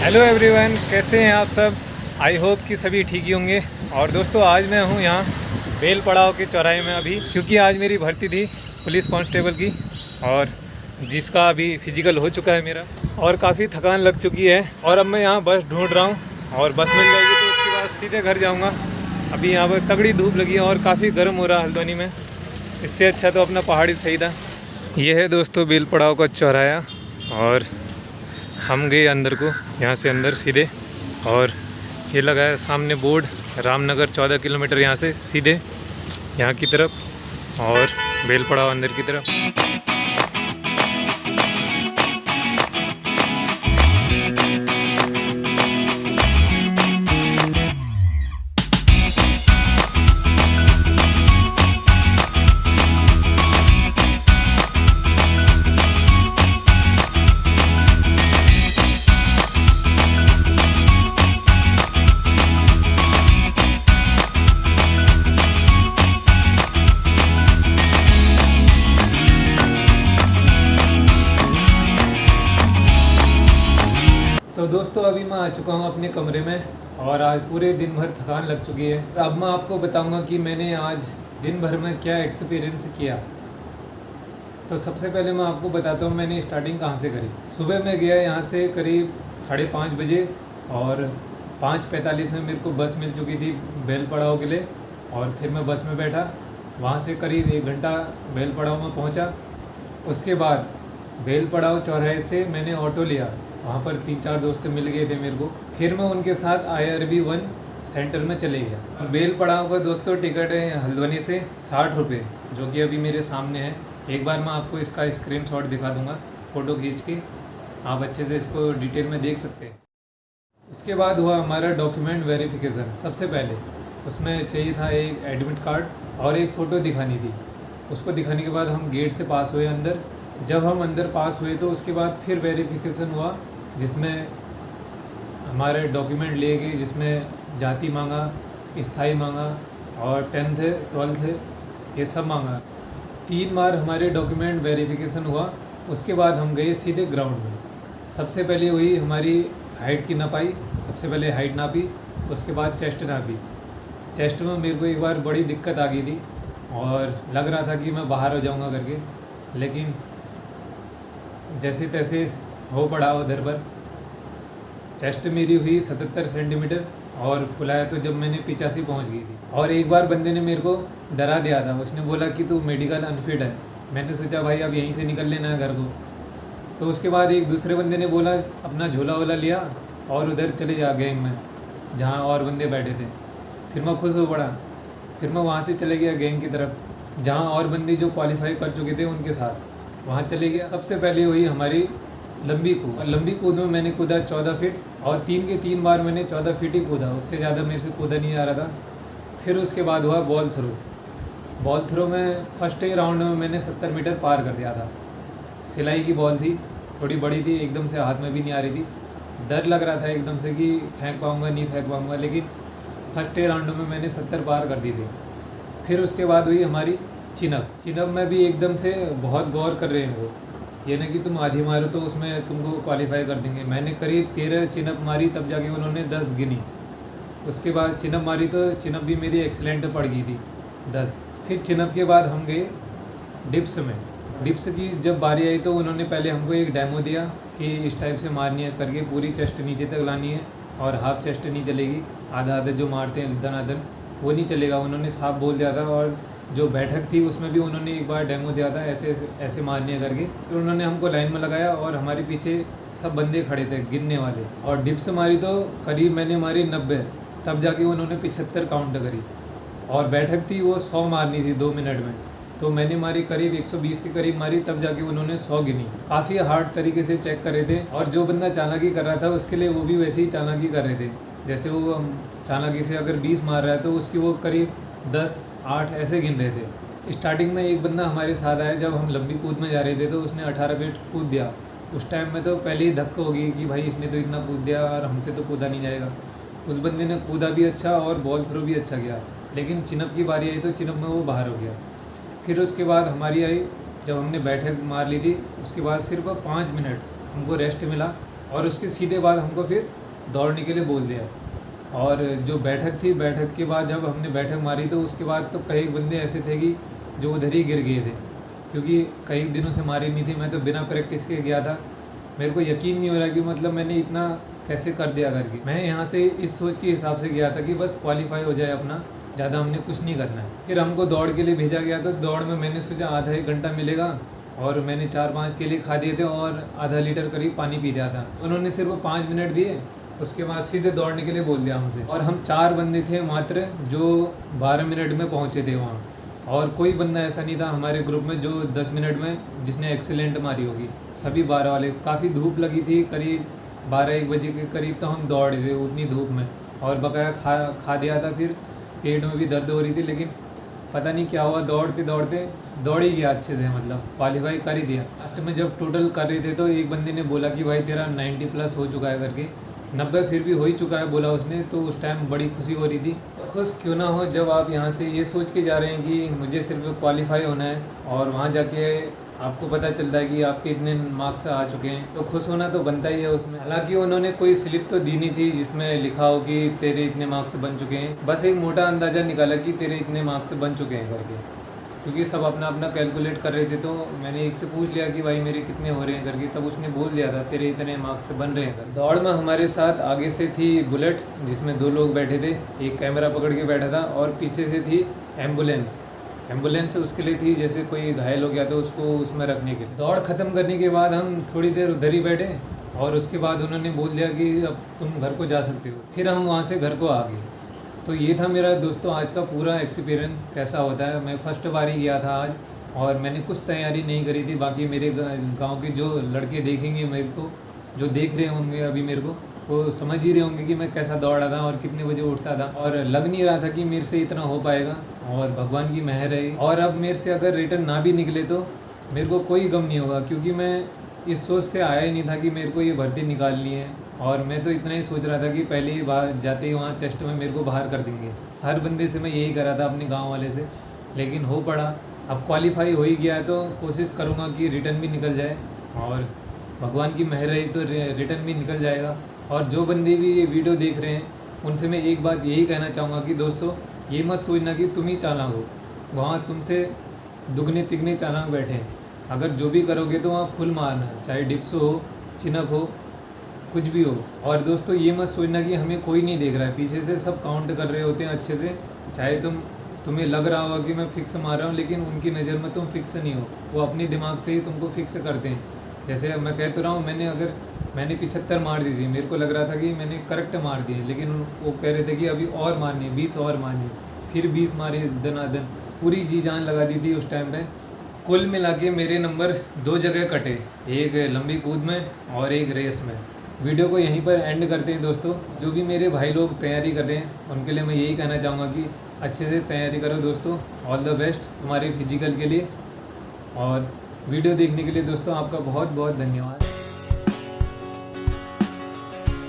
Hello everyone, कैसे हैं आप सब। आई होप कि सभी ठीक ही होंगे। और दोस्तों, आज मैं हूं यहाँ बेल पड़ाव के चौराहे में अभी, क्योंकि आज मेरी भर्ती थी पुलिस कांस्टेबल की, और जिसका अभी फिजिकल हो चुका है मेरा, और काफ़ी थकान लग चुकी है। और अब मैं यहाँ बस ढूंढ रहा हूँ, और बस मिल जाएगी तो उसके बाद सीधे घर जाऊँगा। अभी यहाँ पर तगड़ी धूप लगी है और काफ़ी गर्म हो रहा है हल्द्वानी में। इससे अच्छा तो अपना पहाड़ी सही था। ये है दोस्तों बेल पड़ाव का चौराहा, और हम गए अंदर को, यहाँ से अंदर सीधे। और ये लगा है सामने बोर्ड, रामनगर 14 किलोमीटर यहाँ से सीधे यहाँ की तरफ, और बेल पड़ाव अंदर की तरफ। तो दोस्तों, अभी मैं आ चुका हूँ अपने कमरे में, और आज पूरे दिन भर थकान लग चुकी है। अब मैं आपको बताऊँगा कि मैंने आज दिन भर में क्या एक्सपीरियंस किया। तो सबसे पहले मैं आपको बताता हूँ मैंने स्टार्टिंग कहाँ से करी। सुबह मैं गया यहाँ से करीब 5:30 बजे, और 5:45 में मेरे को बस मिल चुकी थी बेल पड़ाव के लिए। और फिर मैं बस में बैठा, वहाँ से करीब 1 घंटा बेल पड़ाव में पहुँचा। उसके बाद बेल पड़ाव चौराहे से मैंने ऑटो लिया, वहाँ पर 3-4 दोस्त मिल गए थे मेरे को। फिर मैं उनके साथ IRB 1 सेंटर में चले गया। बेल पड़ाव का दोस्तों टिकट है हल्द्वानी से 60 रुपये, जो कि अभी मेरे सामने है। एक बार मैं आपको इसका स्क्रीनशॉट दिखा दूंगा, फ़ोटो खींच के, आप अच्छे से इसको डिटेल में देख सकते हैं। उसके बाद हुआ हमारा डॉक्यूमेंट वेरिफिकेशन। सबसे पहले उसमें चाहिए था एक एडमिट कार्ड और एक फ़ोटो दिखानी थी। उसको दिखाने के बाद हम गेट से पास हुए अंदर। जब हम अंदर पास हुए तो उसके बाद फिर वेरिफिकेशन हुआ, जिसमें हमारे डॉक्यूमेंट लिए गए, जिसमें जाति मांगा, स्थाई मांगा, और 10th 12th ये सब मांगा। 3 बार हमारे डॉक्यूमेंट वेरिफिकेशन हुआ। उसके बाद हम गए सीधे ग्राउंड में। सबसे पहले हुई हमारी हाइट की नपाई। सबसे पहले हाइट नापी, उसके बाद चेस्ट नापी। चेस्ट में मेरे को एक बार बड़ी दिक्कत आ गई थी, और लग रहा था कि मैं बाहर हो जाऊंगा करके, लेकिन जैसे तैसे हो पड़ा उधर पर। चेस्ट मेरी हुई 77 सेंटीमीटर, और फुलाया तो जब मैंने 85 पहुँच गई थी। और एक बार बंदे ने मेरे को डरा दिया था, उसने बोला कि तू मेडिकल अनफिट है। मैंने सोचा भाई अब यहीं से निकल लेना है घर को। तो उसके बाद एक दूसरे बंदे ने बोला अपना झोला वोला लिया और उधर चले जा गैंग में, जहाँ और बंदे बैठे थे। फिर मैं खुश हो पड़ा, फिर मैं वहाँ से चले गया गैंग की तरफ, जहाँ और बंदे जो क्वालिफाई कर चुके थे उनके साथ वहाँ चले गया। सबसे पहले हुई हमारी लंबी कूद। और लंबी कूद में मैंने कूदा 14 फीट, और 3 के 3 बार मैंने 14 फीट ही कूदा, उससे ज़्यादा मेरे से कूदा नहीं आ रहा था। फिर उसके बाद हुआ बॉल थ्रो। बॉल थ्रो में फर्स्ट ही राउंड में मैंने 70 मीटर पार कर दिया था। सिलाई की बॉल थी, थोड़ी बड़ी थी, एकदम से हाथ में भी नहीं आ रही थी। डर लग रहा था एकदम से कि फेंक पाऊँगा नहीं फेंक पाऊँगा, लेकिन फर्स्ट ही राउंड में मैंने 70 पार कर दी थी। फिर उसके बाद हुई हमारी चिनअप। चिनअप में भी एकदम से बहुत गौर कर रहे हैं वो, ये ना कि तुम आधी मारो तो उसमें तुमको क्वालिफाई कर देंगे। मैंने करीब 13 चिनअप मारी, तब जाके उन्होंने 10 गिनी। उसके बाद चिनअप मारी तो चिनअप भी मेरी एक्सीलेंट पड़ गई थी 10। फिर चिनअप के बाद हम गए डिप्स में। डिप्स की जब बारी आई तो उन्होंने पहले हमको एक डेमो दिया कि इस टाइप से मारनी है करके, पूरी चेस्ट नीचे तक लानी है, और हाफ चेस्ट नहीं चलेगी, आधा आधा जो मारते हैं दनादन वो नहीं चलेगा, उन्होंने साफ बोल दिया था। और जो बैठक थी उसमें भी उन्होंने एक बार डेमो दिया था, ऐसे ऐसे मारनी है करके। फिर उन्होंने हमको लाइन में लगाया, और हमारे पीछे सब बंदे खड़े थे गिनने वाले, और डिप्स मारी तो करीब मैंने मारी 90, तब जाके उन्होंने 75 काउंट करी। और बैठक थी वो 100 मारनी थी 2 मिनट में, तो मैंने मारी करीब 120 के करीब मारी, तब जाके उन्होंने 100 गिनी। काफ़ी हार्ड तरीके से चेक कर रहे थे, और जो बंदा चालाकी कर रहा था उसके लिए वो भी वैसे ही चालाकी कर रहे थे। जैसे वो चालाकी से अगर 20 मार रहा है तो उसकी वो करीब 10, 8 ऐसे गिन रहे थे। स्टार्टिंग में एक बंदा हमारे साथ आया, जब हम लंबी कूद में जा रहे थे तो उसने 18 फीट कूद दिया। उस टाइम में तो पहले ही धक्का हो गई कि भाई इसने तो इतना कूद दिया और हमसे तो कूदा नहीं जाएगा। उस बंदे ने कूदा भी अच्छा और बॉल थ्रो भी अच्छा किया, लेकिन चिनअप की बारी आई तो चिनअप में वो बाहर हो गया। फिर उसके बाद हमारी आई, जब हमने बैठक मार ली थी उसके बाद सिर्फ 5 मिनट हमको रेस्ट मिला, और उसके सीधे बाद हमको फिर दौड़ने के लिए बोल दिया। और जो बैठक थी, बैठक के बाद जब हमने बैठक मारी तो उसके बाद तो कई बंदे ऐसे थे कि जो उधर ही गिर गए थे, क्योंकि कई दिनों से मारी नहीं थी। मैं तो बिना प्रैक्टिस के गया था, मेरे को यकीन नहीं हो रहा कि मतलब मैंने इतना कैसे कर दिया करके। मैं यहाँ से इस सोच के हिसाब से गया था कि बस क्वालिफाई हो जाए अपना, ज़्यादा हमने कुछ नहीं करना है। फिर हमको दौड़ के लिए भेजा गया, तो दौड़ में मैंने सोचा आधा एक घंटा मिलेगा, और मैंने 4-5 केले खा दिए थे और आधा लीटर करीब पानी पी दिया था। उन्होंने सिर्फ 5 मिनट दिए, उसके बाद सीधे दौड़ने के लिए बोल दिया हमसे। और हम 4 बंदे थे मात्र जो 12 मिनट में पहुँचे थे वहाँ, और कोई बंदा ऐसा नहीं था हमारे ग्रुप में जो 10 मिनट में जिसने एक्सीलेंट मारी होगी। सभी 12 वाले। काफ़ी धूप लगी थी, करीब 12-1 बजे के करीब तो हम दौड़ रहे थे उतनी धूप में, और बकाया खा दिया था। फिर पेट में भी दर्द हो रही थी, लेकिन पता नहीं क्या हुआ, दौड़ते दौड़ते दौड़ ही गया अच्छे से, मतलब क्वालिफाई कर ही दिया। लास्ट में जब टोटल कर रहे थे तो एक बंदे ने बोला कि भाई तेरा 90+ हो चुका है करके, 90 फिर भी हो ही चुका है बोला उसने। तो उस टाइम बड़ी खुशी हो रही थी। खुश क्यों ना हो जब आप यहाँ से ये सोच के जा रहे हैं कि मुझे सिर्फ क्वालिफाई होना है, और वहाँ जाके आपको पता चलता है कि आपके इतने मार्क्स आ चुके हैं, तो खुश होना तो बनता ही है उसमें। हालांकि उन्होंने कोई स्लिप तो दी नहीं थी जिसमें लिखा हो कि तेरे इतने मार्क्स बन चुके हैं, बस एक मोटा अंदाज़ा निकाला कि तेरे इतने मार्क्स बन चुके हैं करके, क्योंकि सब अपना अपना कैलकुलेट कर रहे थे। तो मैंने एक से पूछ लिया कि भाई मेरे कितने हो रहे हैं करके, तब उसने बोल दिया था तेरे इतने मार्क्स बन रहे हैं कर। दौड़ में हमारे साथ आगे से थी बुलेट, जिसमें 2 लोग बैठे थे, एक कैमरा पकड़ के बैठा था, और पीछे से थी एम्बुलेंस उसके लिए थी, जैसे कोई घायल हो गया तो उसको उसमें रखने के लिए। दौड़ ख़त्म करने के बाद हम थोड़ी देर उधर ही बैठे, और उसके बाद उन्होंने बोल दिया कि अब तुम घर को जा सकते हो। फिर हम वहाँ से घर को आ गए। तो ये था मेरा दोस्तों आज का पूरा एक्सपीरियंस कैसा होता है। मैं फर्स्ट बार ही गया था आज, और मैंने कुछ तैयारी नहीं करी थी। बाकी मेरे गांव के जो लड़के देखेंगे मेरे को, जो देख रहे होंगे अभी मेरे को, वो समझ ही रहे होंगे कि मैं कैसा दौड़ा था और कितने बजे उठता था। और लग नहीं रहा था कि मेरे से इतना हो पाएगा, और भगवान की मेहर है। और अब मेरे से अगर रिटर्न ना भी निकले तो मेरे को कोई गम नहीं होगा, क्योंकि मैं इस सोच से आया ही नहीं था कि मेरे को ये भर्ती निकालनी है। और मैं तो इतना ही सोच रहा था कि पहले ही बाहर जाते ही वहाँ चेस्ट में मेरे को बाहर कर देंगे। हर बंदे से मैं यही करा था, अपने गांव वाले से, लेकिन हो पड़ा। अब क्वालिफाई हो ही गया है तो कोशिश करूँगा कि रिटर्न भी निकल जाए, और भगवान की मेहर रही तो रिटर्न भी निकल जाएगा। और जो बंदे भी ये वीडियो देख रहे हैं उनसे मैं एक बात यही कहना चाहूँगा कि दोस्तों ये मत सोचना कि तुम ही चालाक हो, वहाँ तुमसे दुगने तिगने चालाक बैठे हैं। अगर जो भी करोगे तो वहाँ फुल मारना, चाहे डिप्स हो, चिनअप हो, कुछ भी हो। और दोस्तों ये मत सोचना कि हमें कोई नहीं देख रहा है, पीछे से सब काउंट कर रहे होते हैं अच्छे से। चाहे तुम्हें लग रहा होगा कि मैं फिक्स मार रहा हूँ, लेकिन उनकी नज़र में तुम फिक्स नहीं हो, वो अपने दिमाग से ही तुमको फिक्स करते हैं। जैसे मैं कह तो रहा हूँ, मैंने 75 मार दी थी, मेरे को लग रहा था कि मैंने करेक्ट मार दिए, लेकिन वो कह रहे थे कि अभी और मारनी है, 20 और मारनी है। फिर 20 मारे दनादन, पूरी जी जान लगा दी थी उस टाइम पे। कुल मिला के मेरे नंबर 2 जगह कटे, एक लंबी कूद में और एक रेस में। वीडियो को यहीं पर एंड करते हैं दोस्तों। जो भी मेरे भाई लोग तैयारी कर रहे हैं उनके लिए मैं यही कहना चाहूँगा कि अच्छे से तैयारी करो दोस्तों। ऑल द बेस्ट तुम्हारे फिजिकल के लिए। और वीडियो देखने के लिए दोस्तों आपका बहुत बहुत धन्यवाद।